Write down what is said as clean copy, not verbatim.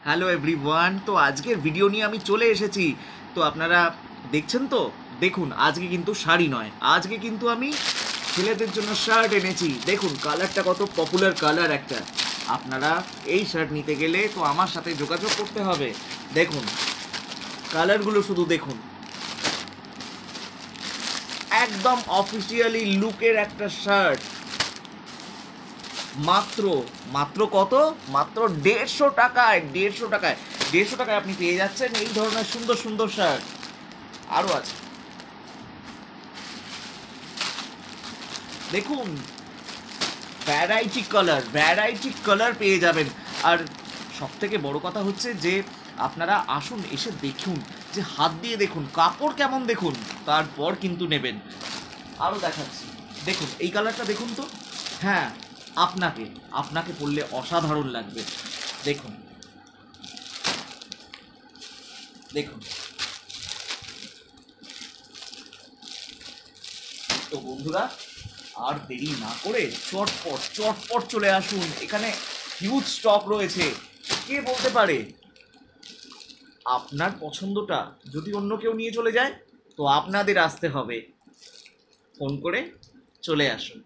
Hello everyone, তো আজকের video নিয়ে আমি চলে এসেছি। তো আপনারা দেখছেন তো, দেখুন আজকে কিন্তু শাড়ি নয়, আজকে কিন্তু আমি ছেলেদের জন্য শার্ট এনেছি। দেখুন কালারটা কত পপুলার কালার একটা। আপনারা এই শার্ট নিতে গেলে তো আমার সাথে যোগাযোগ করতে হবে। দেখুন কালারগুলো শুধু দেখুন, একদম অফিসিয়ালি লুকের একটা শার্ট। মাত্র মাত্র কত? মাত্র 150 টাকায়। 150 টাকায়, 150 টাকায় আপনি পেয়ে যাচ্ছেন এই ধরনের সুন্দর সুন্দর শার্ট। আরও আছে, দেখুন ভ্যারাইটি কালার পেয়ে যাবেন। আর সব থেকে বড় কথা হচ্ছে যে আপনারা আসুন, এসে দেখুন, যে হাত দিয়ে দেখুন কাপড় কেমন, দেখুন তারপর কিন্তু নেবেন। আরও দেখাচ্ছি, দেখুন এই কালারটা দেখুন তো। হ্যাঁ, আপনাকে আপনাকে পরলে অসাধারণ লাগবে। দেখুন দেখুন। তো বন্ধুরা, আর দেরি না করে চটপট চটপট চলে আসুন, এখানে হিউজ স্টক রয়েছে। কে বলতে পারে আপনার পছন্দটা যদি অন্য কেউ নিয়ে চলে যায়, তো আপনাদের আসতে হবে। ফোন করে চলে আসুন।